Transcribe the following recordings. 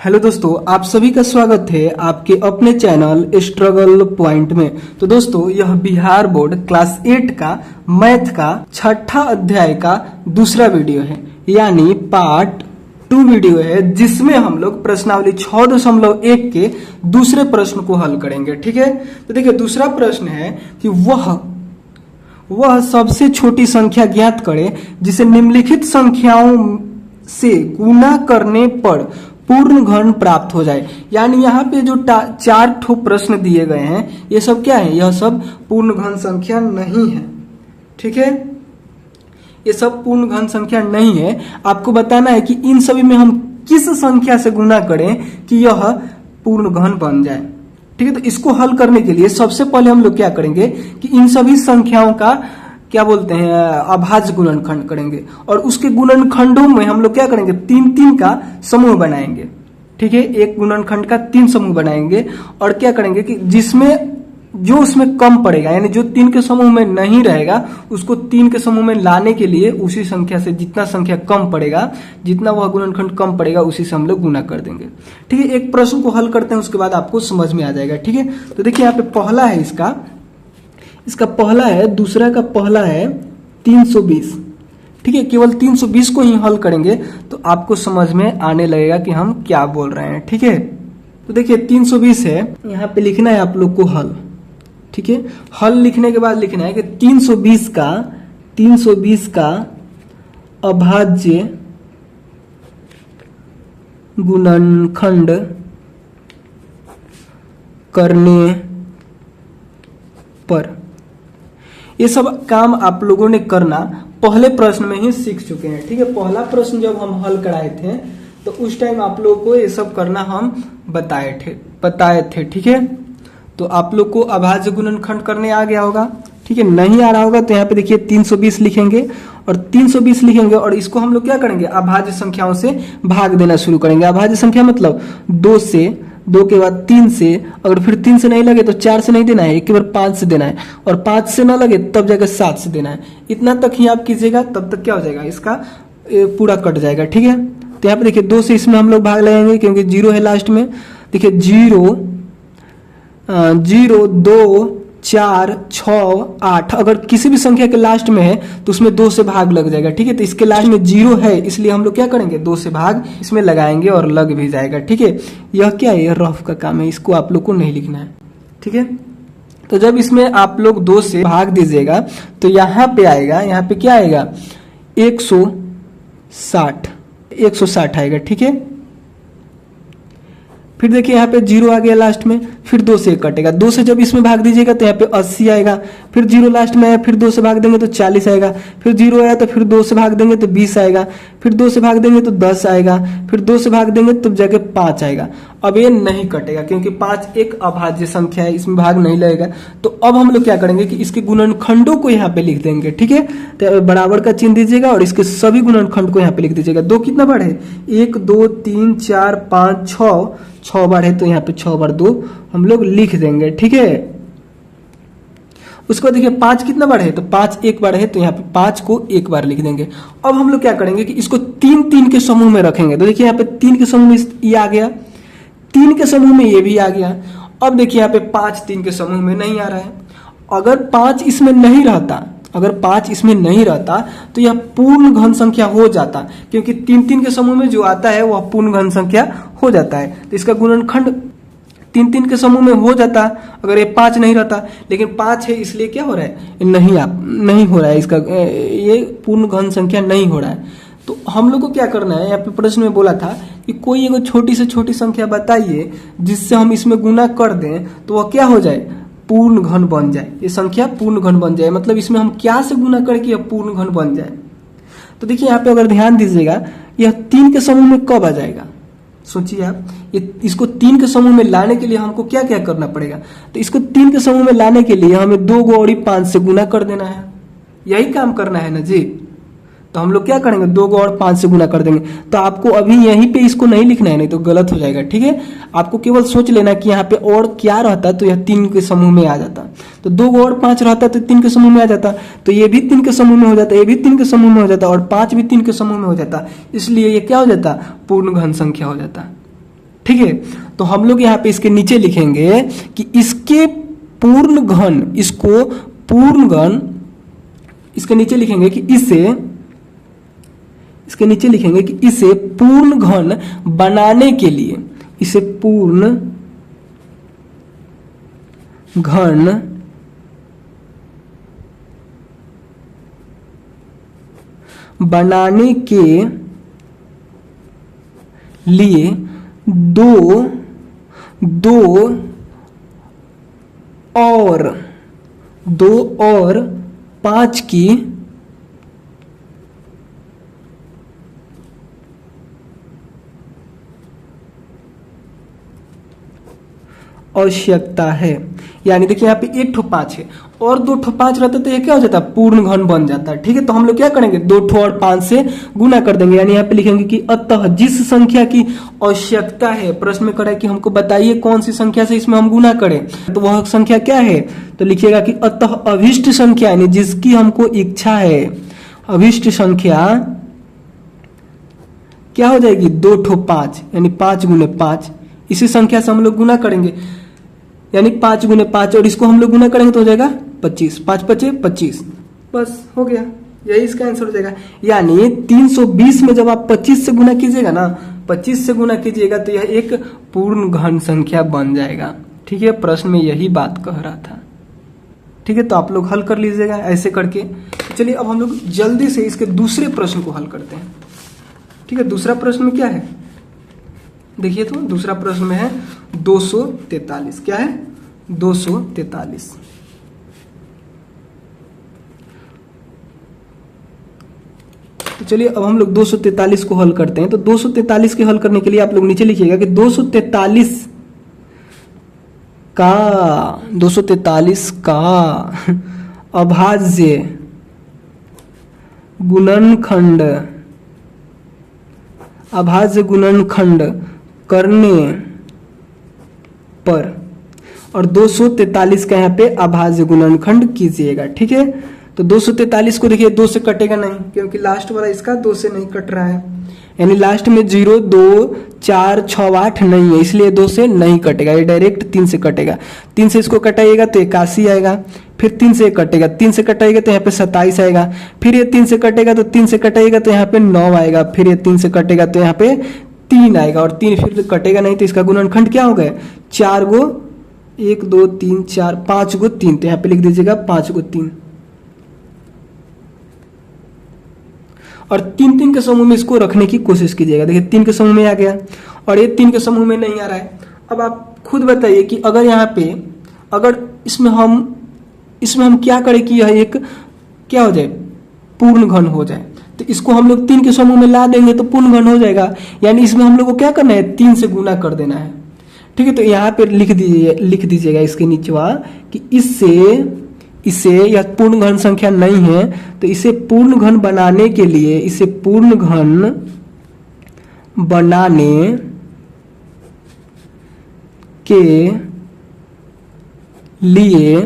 Hello दोस्तों, आप सभी का स्वागत है आपके अपने चैनल स्ट्रगल पॉइंट में। तो दोस्तों, यह बिहार बोर्ड क्लास 8 का मैथ का छठा अध्याय का दूसरा वीडियो है, यानी पार्ट 2 वीडियो है, जिसमें हम लोग प्रश्नावली 6.1 के दूसरे प्रश्न को हल करेंगे। ठीक है, तो देखिए दूसरा प्रश्न है कि वह सबसे छोटी संख्या ज्ञात करे जिसे निम्नलिखित संख्याओं से गुना करने पर पूर्ण घन प्राप्त हो जाए। यानी यहाँ पे जो 4 ठो प्रश्न दिए गए हैं, ये सब क्या है? यह सब पूर्ण घन संख्या नहीं है। ठीक है, ये सब पूर्ण घन संख्या नहीं है। आपको बताना है कि इन सभी में हम किस संख्या से गुना करें कि यह पूर्ण घन बन जाए। ठीक है, तो इसको हल करने के लिए सबसे पहले हम लोग क्या करेंगे कि इन सभी संख्याओं का क्या बोलते हैं, अभाज्य गुणनखंड करेंगे, और उसके गुणनखंडों में हम लोग क्या करेंगे, 3-3 का समूह बनाएंगे। ठीक है, एक गुणनखंड का 3 समूह बनाएंगे, और क्या करेंगे कि जिसमें जो उसमें कम पड़ेगा, यानी जो 3 के समूह में नहीं रहेगा, उसको 3 के समूह में लाने के लिए उसी संख्या से जितना संख्या कम पड़ेगा, जितना वह गुणनखंड कम पड़ेगा, उसी से हम लोग गुना कर देंगे। ठीक है, एक प्रश्न को हल करते हैं, उसके बाद आपको समझ में आ जाएगा। ठीक है, तो देखिए यहाँ पे पहला है इसका पहला है, दूसरा का पहला है 320। ठीक है, केवल 320 को ही हल करेंगे तो आपको समझ में आने लगेगा कि हम क्या बोल रहे हैं। ठीक है, तो देखिए 320 है, यहाँ पे लिखना है आप लोग को हल। ठीक है, हल लिखने के बाद लिखना है कि 320 का अभाज्य गुणनखंड करने पर। ये सब काम आप लोगों ने करना पहले प्रश्न में ही सीख चुके हैं। ठीक है, पहला प्रश्न जब हम हल कराए थे तो उस टाइम आप लोगों को ये सब करना हम बताए थे। ठीक है, तो आप लोग को अभाज्य गुणनखंड करने आ गया होगा। ठीक है, नहीं आ रहा होगा तो यहाँ पे देखिए 320 लिखेंगे, और 320 लिखेंगे और इसको हम लोग क्या करेंगे, अभाज्य संख्याओं से भाग देना शुरू करेंगे। अभाज्य संख्या मतलब 2 से, 2 के बाद 3 से, अगर फिर 3 से नहीं लगे तो 4 से नहीं देना है, एक बार 5 से देना है, और 5 से ना लगे तब जाकर 7 से देना है। इतना तक ही आप कीजिएगा, तब तक क्या हो जाएगा, इसका पूरा कट जाएगा। ठीक है, तो यहाँ पे देखिए 2 से इसमें हम लोग भाग लगाएंगे क्योंकि 0 है लास्ट में। देखिए 0, 2, 4, 6, 8, अगर किसी भी संख्या के लास्ट में है तो उसमें 2 से भाग लग जाएगा। ठीक है, तो इसके लास्ट में 0 है, इसलिए हम लोग क्या करेंगे, 2 से भाग इसमें लगाएंगे और लग भी जाएगा। ठीक है, यह क्या है, यह रफ का काम है, इसको आप लोग को नहीं लिखना है। ठीक है, तो जब इसमें आप लोग 2 से भाग दीजिएगा तो यहाँ पे आएगा, यहाँ पे क्या आएगा, 160 आएगा। ठीक है, फिर देखिए यहाँ पे 0 आ गया लास्ट में, फिर 2 से कटेगा, 2 से जब इसमें भाग दीजिएगा तो यहाँ पे 80 आएगा, फिर 0 लास्ट में आया, फिर 2 से भाग देंगे तो 40 आएगा, फिर 0 आया तो फिर 2 से भाग देंगे तो 20 आएगा, फिर 2 से भाग देंगे तो 10 आएगा, फिर 2 से भाग देंगे तब जाके 5 आएगा। अब ये नहीं कटेगा क्योंकि 5 एक अभाज्य संख्या है, इसमें भाग नहीं लगेगा। तो अब हम लोग क्या करेंगे कि इसके गुणनखंडों को यहाँ पे लिख देंगे। ठीक है, तो बराबर का चिन्ह दीजिएगा और इसके सभी गुणनखंड को यहाँ पे लिख दीजिएगा। 2 कितना बार है, 1, 2, 3, 4, 5, 6 बार है, तो यहाँ पे 6 बार 2 हम लोग लिख देंगे। ठीक है, उसको देखिए 5 कितना बार है, तो 5 एक बार है, तो यहाँ पे 5 को एक बार लिख देंगे। अब हम लोग क्या करेंगे कि इसको 3-3 के समूह में रखेंगे। तो देखिए यहाँ पे 3 के समूह में ये आ गया, 3 के समूह में ये भी आ गया। अब देखिए यहाँ पे 5 3 के समूह में नहीं आ रहा है। अगर 5 इसमें नहीं रहता तो यह पूर्ण घन संख्या हो जाता, क्योंकि 3-3 के समूह में जो आता है वह पूर्ण घन संख्या हो जाता है। तो इसका गुणनखंड 3-3 के समूह में हो जाता अगर ये 5 नहीं रहता, लेकिन 5 है इसलिए क्या हो रहा है, नहीं हो रहा है, इसका ये पूर्ण घन संख्या नहीं हो रहा है। तो हम लोग को क्या करना है, यहाँ पे प्रश्न में बोला था कि कोई एगो छोटी से छोटी संख्या बताइए जिससे हम इसमें गुना कर दें तो वह क्या हो जाए, पूर्ण घन बन जाए। ये संख्या पूर्ण घन बन जाए, मतलब इसमें हम क्या से गुना करके यह पूर्ण घन बन जाए। तो देखिए यहाँ पे अगर ध्यान दीजिएगा, यह 3 के समूह में कब आ जाएगा, सोचिए आप। इसको 3 के समूह में लाने के लिए हमको क्या क्या करना पड़ेगा, तो इसको 3 के समूह में लाने के लिए हमें 2 और 5 से गुना कर देना है, यही काम करना है ना जी। तो हम लोग क्या करेंगे, 2 को और 5 से गुना कर देंगे। तो आपको अभी यहीं पे इसको नहीं लिखना है, नहीं तो गलत हो जाएगा। ठीक है, आपको केवल सोच लेना कि यहाँ पे और क्या रहता तो यह 3 के समूह में आ जाता। तो 2 को और 5 रहता तो 3 के समूह में आ जाता, तो ये भी 3 के समूह में हो जाता, ये भी 3 के समूह में हो जाता और 5 भी 3 के समूह में हो जाता। इसलिए ये क्या हो जाता, पूर्ण घन संख्या हो जाता। ठीक है। तो हम लोग यहाँ पे इसके नीचे लिखेंगे कि इसके पूर्ण घन, इसको पूर्ण घन, इसके नीचे लिखेंगे कि इसके नीचे लिखेंगे कि इसे पूर्ण घन बनाने के लिए, इसे पूर्ण घन बनाने के लिए दो और 5 की आवश्यकता है। यानी देखिए यहाँ पे 1 ठो 5 है और 2 ठो 5 रहता तो ये क्या हो जाता है, पूर्ण घन बन जाता है। ठीक है, तो हम लोग क्या करेंगे, 2 ठो और 5 से गुना कर देंगे। यानी यहाँ पे लिखेंगे कि अतः जिस संख्या की आवश्यकता है, प्रश्न में करा है कि हमको बताइए कौन सी संख्या से इसमें हम गुना करें, तो वह संख्या क्या है, तो लिखिएगा कि अतः अभिष्ट संख्या, यानी जिसकी हमको इच्छा है, अभिष्ट संख्या क्या हो जाएगी, 2 ठो 5, यानी 5 गुने 5। इसी संख्या से हम लोग गुना करेंगे, यानी 5 गुने 5, और इसको हम लोग गुना करेंगे तो हो जाएगा 25, 5 पचे 25, बस हो गया, यही इसका आंसर हो जाएगा। यानी 320 में जब आप 25 से गुना कीजिएगा ना, 25 से गुना कीजिएगा तो यह एक पूर्ण घन संख्या बन जाएगा। ठीक है, प्रश्न में यही बात कह रहा था। ठीक है, तो आप लोग हल कर लीजिएगा ऐसे करके। चलिए अब हम लोग जल्दी से इसके दूसरे प्रश्न को हल करते हैं। ठीक है, दूसरा प्रश्न में क्या है, देखिए तो दूसरा प्रश्न में है 243। क्या है, 243। तो चलिए अब हम लोग 243 को हल करते हैं। तो 243 के हल करने के लिए आप लोग नीचे लिखिएगा कि 243 का अभाज्य गुणनखंड करने पर, और 243 का यहाँ पे अभाज्य गुणनखंड कीजिएगा। ठीक है, तो 243 को देखिए 2 से कटेगा नहीं, क्योंकि लास्ट वाला इसका 2 से नहीं कट रहा है, यानी लास्ट में 0, 2, 4, 6, 8 नहीं है, इसलिए 2 से नहीं कटेगा, ये डायरेक्ट 3 से कटेगा। 3 से इसको कटाइएगा तो 81 आएगा, फिर 3 से कटेगा, 3 से कटाइएगा तो यहाँ पे 27 आएगा, फिर ये 3 से कटेगा तो 3 से कटाइएगा तो यहाँ पे 9 आएगा, फिर ये 3 से कटेगा तो यहाँ पे 3 आएगा, और 3 फिर कटेगा नहीं तो इसका गुणनखंड क्या हो गया, 4 गो 1, 2, 3, 4, 5 गो 3, तो यहाँ पे लिख दीजिएगा 5 गो 3, और 3 के समूह में इसको रखने की कोशिश कीजिएगा। देखिए 3 के समूह में आ गया और ये 3 के समूह में नहीं आ रहा है। अब आप खुद बताइए कि अगर यहाँ पे, अगर इसमें हम क्या करें कि यह एक क्या हो जाए, पूर्ण घन हो जाए, तो इसको हम लोग 3 के समूह में ला देंगे तो पूर्ण घन हो जाएगा। यानी इसमें हम लोग को क्या करना है, 3 से गुना कर देना है। ठीक है, तो यहाँ पे लिख दीजिएगा इसके नीचे कि इसे यह पूर्ण घन संख्या नहीं है, तो इसे पूर्ण घन बनाने के लिए, इसे पूर्ण घन बनाने के लिए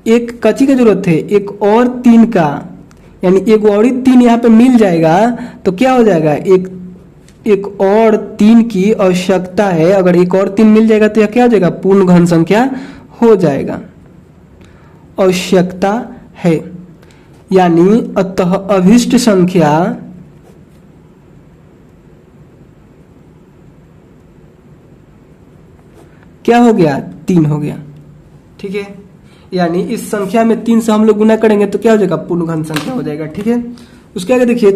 एक कच्ची का जरूरत है, एक और 3 का, यानी एक और 3 यहाँ पे मिल जाएगा तो क्या हो जाएगा, एक और 3 की आवश्यकता है। अगर एक और 3 मिल जाएगा तो यह क्या हो जाएगा, पूर्ण घन संख्या हो जाएगा, आवश्यकता है। यानी अतः अभिष्ट संख्या क्या हो गया, 3 हो गया। ठीक है, यानी इस संख्या में 3 से हम लोग गुना करेंगे तो क्या हो जाएगा, पूर्ण घन संख्या हो जाएगा। ठीक है, उसके आगे देखिए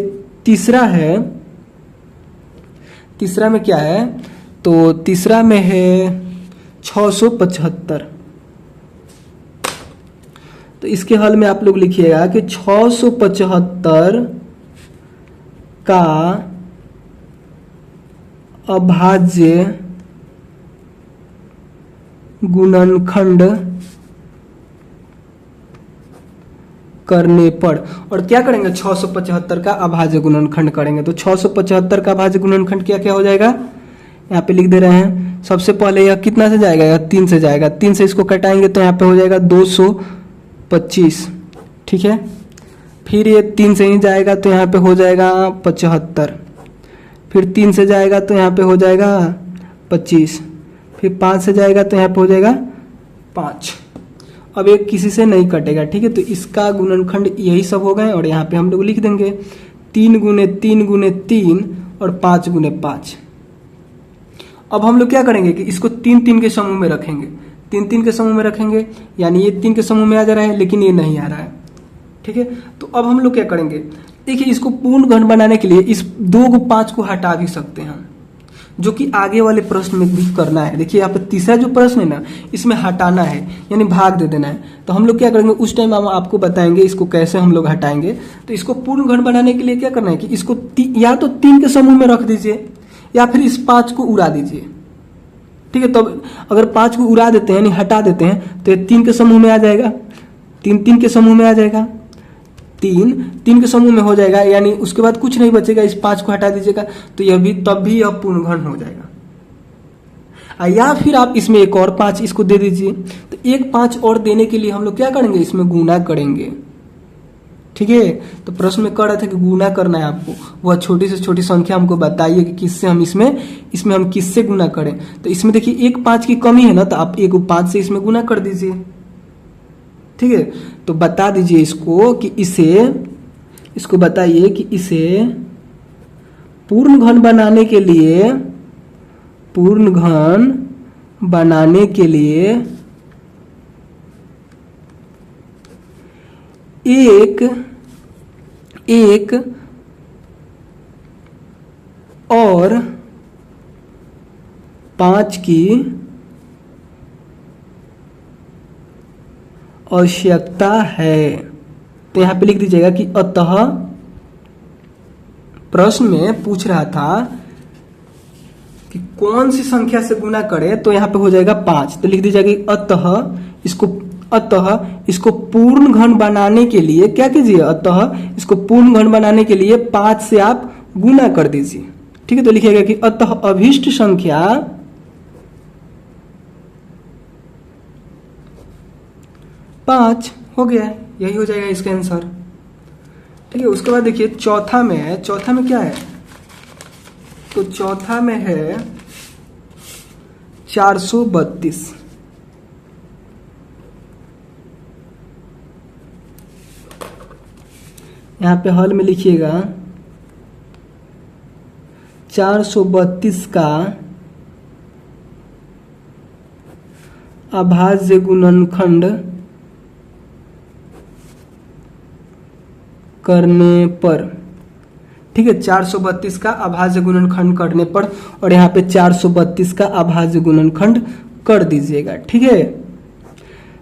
तीसरा में क्या है, तो तीसरा में है 675। तो इसके हल में आप लोग लिखिएगा कि 675 का अभाज्य गुणनखंड करने पर, और क्या करेंगे, 675 का अभाज्य गुणनखंड करेंगे। तो 675 का अभाज्य गुणनखंड क्या क्या हो जाएगा, यहाँ पे लिख दे रहे हैं। सबसे पहले यह कितना से जाएगा, यह 3 से जाएगा, 3 से इसको कटाएंगे तो यहाँ पे हो जाएगा 225। ठीक है, फिर ये 3 से ही जाएगा तो यहाँ पे हो जाएगा 75, फिर 3 से जाएगा तो यहाँ पे हो जाएगा 25, फिर 5 से जाएगा तो यहाँ पे हो जाएगा 5। अब एक किसी से नहीं कटेगा, ठीक है। तो इसका गुणनखंड यही सब हो गए और यहाँ पे हम लोग लिख देंगे 3 गुने 3 गुने 3 और 5 गुने 5। अब हम लोग क्या करेंगे कि इसको 3 3 के समूह में रखेंगे, 3 3 के समूह में रखेंगे, यानी ये 3 के समूह में आ जा रहा है लेकिन ये नहीं आ रहा है, ठीक है। तो अब हम लोग क्या करेंगे, देखिए इसको पूर्ण घन बनाने के लिए इस 2 को 5 को हटा भी सकते हैं, जो कि आगे वाले प्रश्न में भी करना है। देखिए यहाँ पे तीसरा जो प्रश्न है ना, इसमें हटाना है यानी भाग दे देना है। तो हम लोग क्या करेंगे, उस टाइम हम आपको बताएंगे इसको कैसे हम लोग हटाएंगे। तो इसको पूर्ण घन बनाने के लिए क्या करना है कि इसको या तो 3 के समूह में रख दीजिए या फिर इस 5 को उड़ा दीजिए, ठीक है। तब अगर 5 को उड़ा देते हैं यानी हटा देते हैं तो ये 3 के समूह में आ जाएगा, 3 3 के समूह में आ जाएगा, 3 3 के समूह में हो जाएगा, यानी उसके बाद कुछ नहीं बचेगा। इस 5 को हटा दीजिएगा तो यह भी तब भी यह पूर्ण घन हो जाएगा। या फिर आप इसमें एक और 5 इसको दे दीजिए। तो एक 5 और देने के लिए हम लोग क्या करेंगे, इसमें गुना करेंगे, ठीक है। तो प्रश्न में कह रहा था कि गुना करना है आपको, वह छोटी से छोटी संख्या हमको बताइए कि किससे हम इसमें हम किससे गुना करें। तो इसमें देखिए एक 5 की कमी है ना, तो आप एक 5 से इसमें गुना कर दीजिए, ठीक है। तो बता दीजिए इसको कि इसको बताइए कि इसे पूर्ण घन बनाने के लिए एक और 5 की आवश्यकता है। तो यहां पे लिख दीजिएगा कि अतः, प्रश्न में पूछ रहा था कि कौन सी संख्या से गुना करें, तो यहां पे हो जाएगा 5। तो लिख दीजिएगा कि अतः इसको पूर्ण घन बनाने के लिए क्या कीजिए, अतः इसको पूर्ण घन बनाने के लिए 5 से आप गुना कर दीजिए, ठीक है। तो लिखिएगा कि अतः अभीष्ट संख्या 5 हो गया, यही हो जाएगा इसका आंसर, ठीक है। उसके बाद देखिए चौथा में क्या है, तो चौथा में है 432। यहां पे हल में लिखिएगा 432 का अभाज्य गुणनखंड करने पर, ठीक है। 432 का अभाज्य गुणनखंड करने पर, और यहाँ पे 432 का अभाज्य गुणनखंड कर दीजिएगा, ठीक है।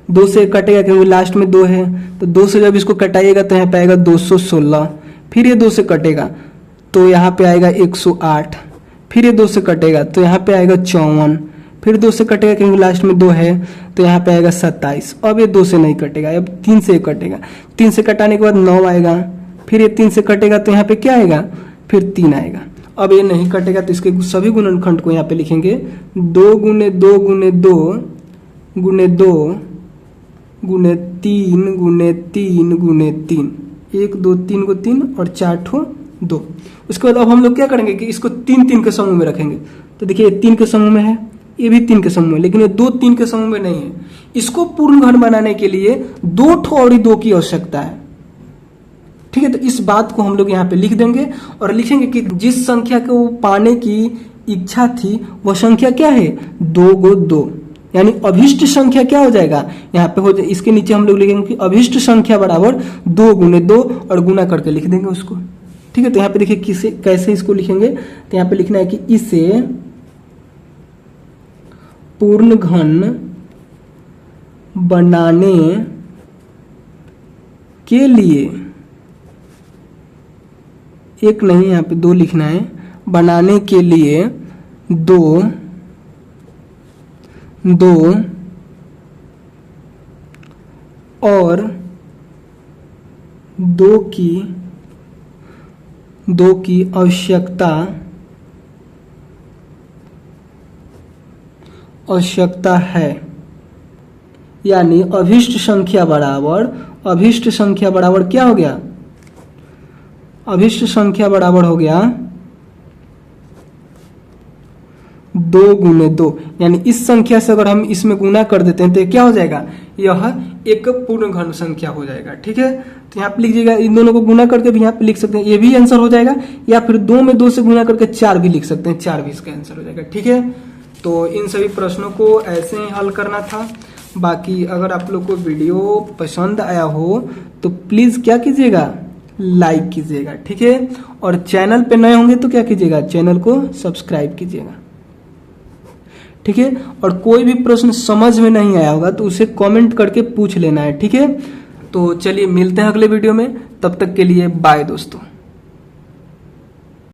2 से कटेगा क्योंकि लास्ट में 2 है, तो 2 से जब इसको कटाइएगा तो यहाँ पे आएगा 216, फिर ये 2 से कटेगा तो यहाँ पे आएगा 108, फिर ये 2 से कटेगा तो यहाँ पे आएगा 54, फिर 2 से कटेगा क्योंकि लास्ट में 2 है तो यहाँ पे आएगा 27। अब ये 2 से नहीं कटेगा, अब 3 से कटेगा, 3 से कटाने के बाद 9 आएगा, फिर ये 3 से कटेगा तो यहाँ पे क्या आएगा, फिर 3 आएगा। अब ये नहीं कटेगा तो इसके सभी गुणनखंड को यहाँ पे लिखेंगे 2 गुने 2 गुने 2 गुने 2 गुने 3 गुने 3 गुने 3, 1 2 3 को 3 और 4 ठो 2। उसके बाद अब हम लोग क्या करेंगे कि इसको 3 3 के समूह में रखेंगे। तो देखिए ये 3 के समूह में है, ये भी 3 के समूह में, लेकिन ये 2 3 के समूह में नहीं है। इसको पूर्ण घन बनाने के लिए 2 ठो और 2 की आवश्यकता है, ठीक है। तो इस बात को हम लोग यहाँ पे लिख देंगे और लिखेंगे कि जिस संख्या को पाने की इच्छा थी वह संख्या क्या है, 2 गो 2, यानी अभिष्ट संख्या क्या हो जाएगा यहाँ पे हो जाए। इसके नीचे हम लोग लिखेंगे कि अभिष्ट संख्या बराबर 2 गुने 2 और गुना करके लिख देंगे उसको, ठीक है। तो यहाँ पे देखिए कैसे इसको लिखेंगे, तो यहाँ पे लिखना है कि इसे पूर्ण घन बनाने के लिए, एक नहीं यहाँ पे 2 लिखना है, बनाने के लिए 2 और 2 की आवश्यकता है, यानी अभिष्ट संख्या बराबर क्या हो गया, अभिष्ट संख्या बराबर हो गया 2 गुने 2, यानी इस संख्या से अगर हम इसमें गुना कर देते हैं तो ये क्या हो जाएगा, यह एक पूर्ण घन संख्या हो जाएगा। ठीक है, तो यहाँ पे लिखिएगा, इन दोनों को गुना करके भी यहाँ पे लिख सकते हैं, ये भी आंसर हो जाएगा, या फिर 2 में 2 से गुना करके 4 भी लिख सकते हैं, 4 भी इसका आंसर हो जाएगा। ठीक है, तो इन सभी प्रश्नों को ऐसे ही हल करना था। बाकी अगर आप लोग को वीडियो पसंद आया हो तो प्लीज क्या कीजिएगा, लाइक कीजिएगा। ठीक है, और चैनल पे नए होंगे तो क्या कीजिएगा, चैनल को सब्सक्राइब कीजिएगा। ठीक है, और कोई भी प्रश्न समझ में नहीं आया होगा तो उसे कमेंट करके पूछ लेना है। ठीक है, तो चलिए मिलते हैं अगले वीडियो में, तब तक के लिए बाय दोस्तों।